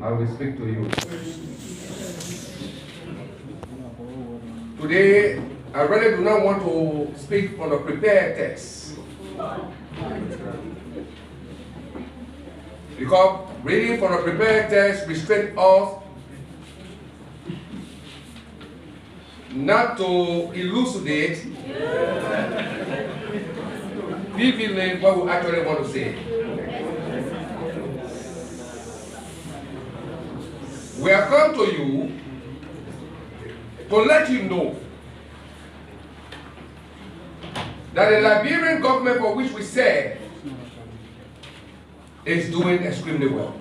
I will speak to you. Today, I really do not want to speak from a prepared text. Because reading from a prepared text restricts us not to elucidate vividly what we actually want to say. We have come to you to let you know that the Liberian government for which we serve is doing extremely well.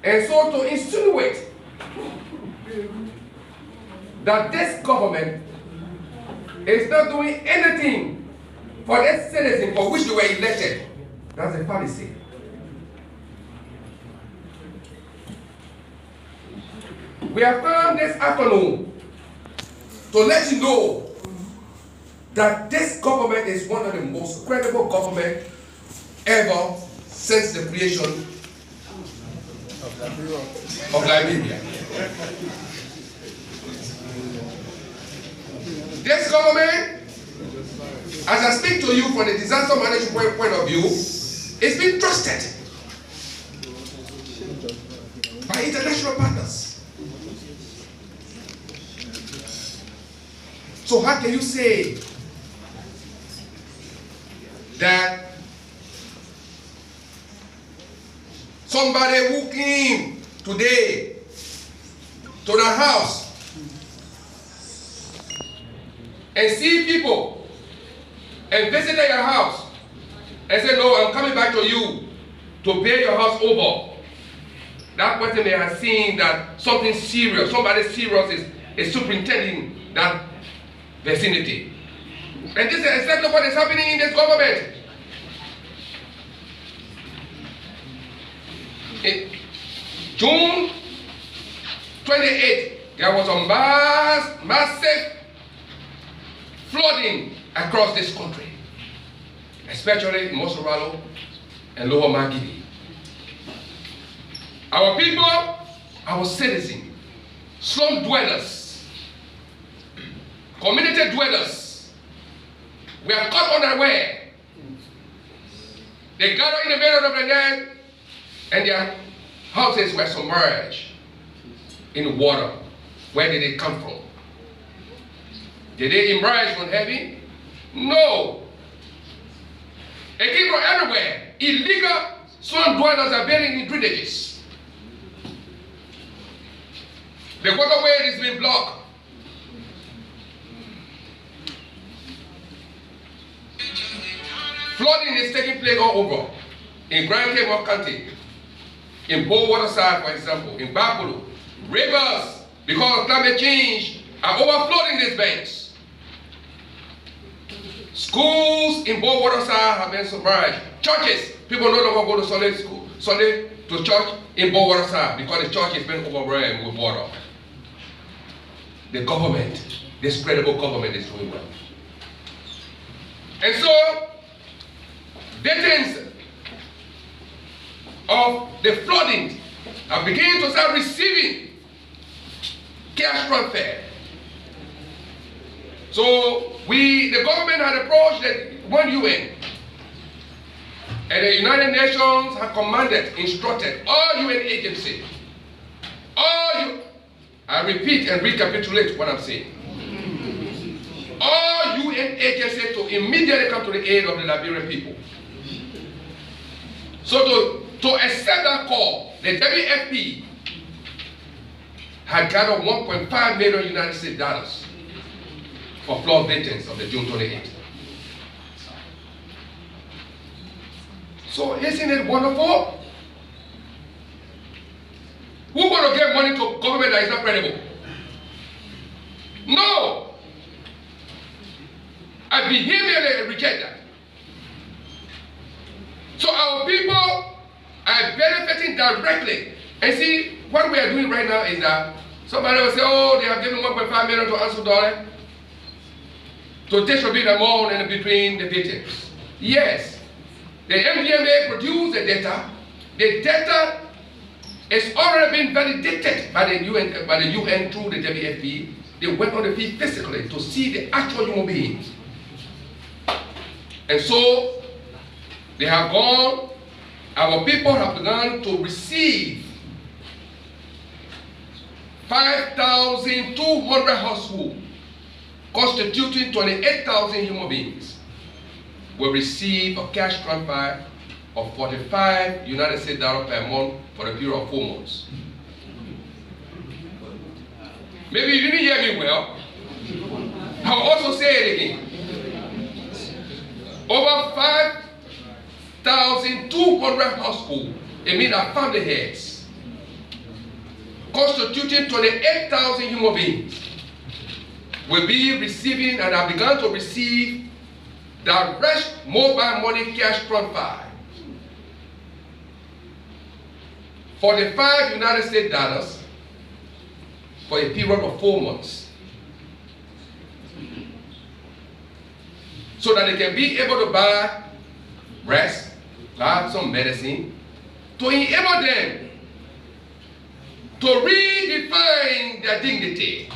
And so to insinuate that this government is not doing anything for its citizens for which they were elected, that's a fallacy. We have come this afternoon to let you know that this government is one of the most credible governments ever since the creation of Liberia. This government, as I speak to you from the disaster management point of view, is being trusted by international partners. So how can you say that somebody who came today to the house and see people and visited your house and say, no, I'm coming back to you to pay your house over? That person may have seen that something serious, somebody serious is superintending that vicinity. And this is exactly what is happening in this government. In June 28th, there was a massive flooding across this country, especially in Mosoralo and Lower Magidi. Our people, our citizens, slum dwellers, community dwellers, we are caught unaware. They gather in the middle of the night and their houses were submerged in water. Where did it come from? Did they emerge from heaven? No. It came from everywhere. Illegal slum dwellers are building in drainages. The waterway is being blocked. Flooding is taking place all over. In Grand Cape County, in Bow Waterside, for example, in Babulu, rivers, because of climate change, are overflowing these banks. Schools in Bow Waterside have been submerged. Churches, people no longer go to Sunday to church in Bow Waterside because the church has been overrun with water. The government, this credible government, is doing well. And so, victims of the flooding are beginning to start receiving cash transfer. So the government had approached the one UN, and the United Nations have commanded, instructed all UN agencies, I repeat and recapitulate what I'm saying. All UN agencies to immediately come to the aid of the Liberian people. So to accept that call, the WFP had gathered $1.5 million United States dollars for flood victims of the June 28th. So isn't it wonderful? Who's going to give money to government that is not credible? No! I vehemently reject that. So our people are benefiting directly. And see, what we are doing right now is that somebody will say, oh, they have given $1.5 million to Ansel Dollar to distribute among and between the victims. Yes, the MDMA produced the data The data is already been validated by the UN through the WFP. They went on the field physically to see the actual human beings. And so they have gone, our people have begun to receive 5,200 households, constituting 28,000 human beings, will receive a cash transfer of 45 United States dollars per month for a period of 4 months. Maybe you didn't hear me well. I'll also say it again. Over 5,200 households, it means our family heads, constituting 28,000 human beings, will be receiving and have begun to receive direct mobile money cash transfer. 45 United States dollars for a period of 4 months, so that they can be able to buy rest, buy some medicine, to enable them to redefine their dignity.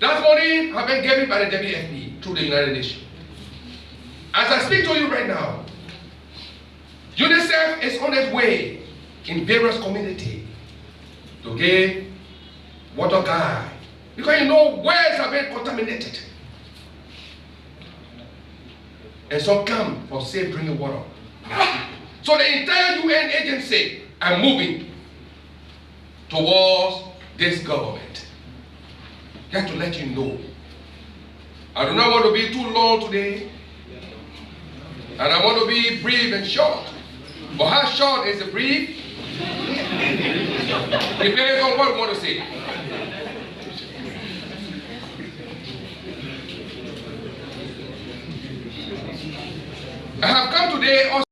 That money has been given by the WFP through the United Nations. As I speak to you right now, UNICEF is on its way in various communities to give water guide, because you know wells have been contaminated. And some come for safe drinking water. So the entire UN agency are moving towards this government. Just to let you know. I do not want to be too long today, and I want to be brief and short. But how short is the brief? Depends on what we want to say. I have come today also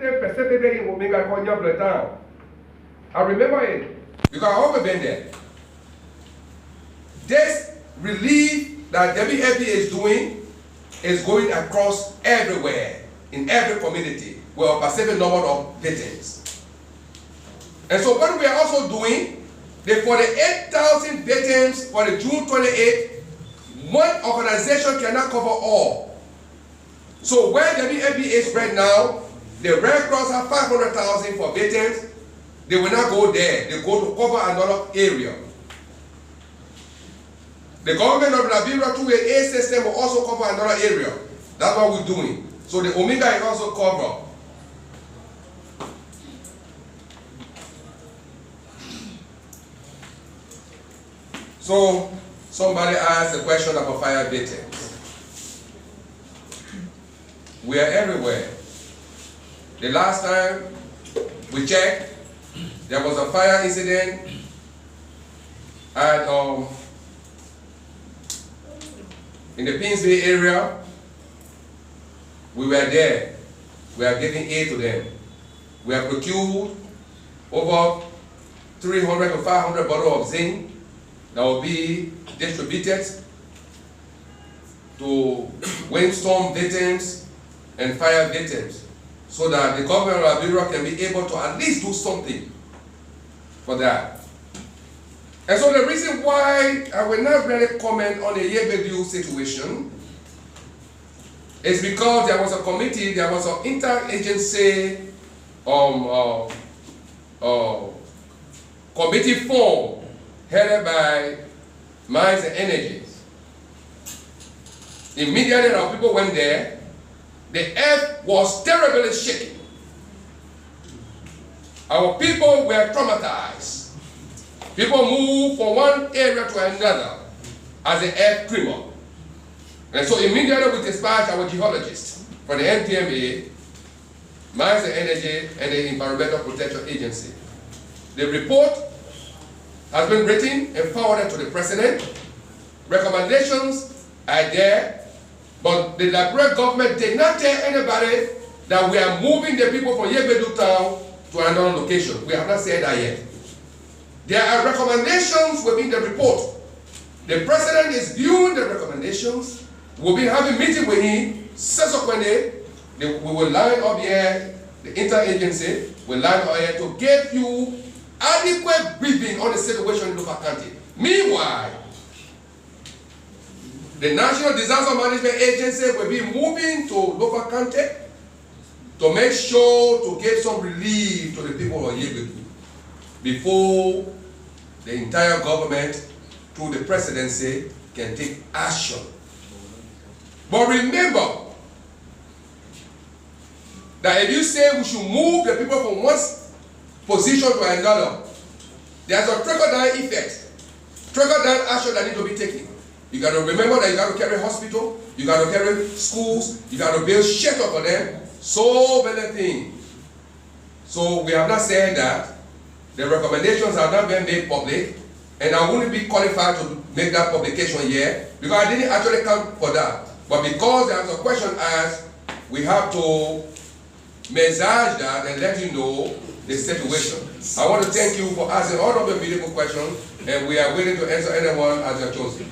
visited specifically in Omega called Town. I remember it because I've always been there. This relief that WFP is doing is going across everywhere, in every community, with a specific number of victims. And so what we are also doing, the 48,000 victims for the June 28th, one organization cannot cover all. So where WFP is right now, the Red Cross have 500,000 for victims. They will not go there. They go to cover another area. The government of Liberia through the aid system will also cover another area. That's what we're doing. So the Omega is also covered. So somebody asked a question about fire victims. We are everywhere. The last time we checked, there was a fire incident at in the Pinsville area. We were there. We are giving aid to them. We have procured over 300 to 500 bottles of zinc that will be distributed to windstorm victims and fire victims, so that the government of Liberia can be able to at least do something for that. And so the reason why I will not really comment on the Yebedu situation is because there was a committee, there was an interagency committee formed, headed by Mines and Energies. Immediately our people went there, the earth was terribly shaking. Our people were traumatized. People moved from one area to another as the earth trembled. And so immediately we dispatched our geologists from the NTMA, Mines and Energy, and the Environmental Protection Agency. The report has been written and forwarded to the President. Recommendations are there, but the Liberia government did not tell anybody that we are moving the people from Yebedu town to another location. We have not said that yet. There are recommendations within the report. The President is viewing the recommendations. We'll be having a meeting with him subsequently. We will line up here, the interagency will line up here to give you adequate briefing on the situation in local county. Meanwhile, the National Disaster Management Agency will be moving to local county to make sure to give some relief to the people of Yebedu before the entire government, through the presidency, can take action. But remember that if you say we should move the people from one position to another, there's a trickle-down effect, trickle-down action that needs to be taken. You got to remember that you got to carry hospital, you got to carry schools, you got to build shelter for them, so many things. So we have not said that. The recommendations have not been made public, and I wouldn't be qualified to make that publication yet, because I didn't actually come for that. But because there was a question asked, we have to message that and let you know the situation. I want to thank you for asking all of the beautiful questions, and we are willing to answer anyone as you have chosen.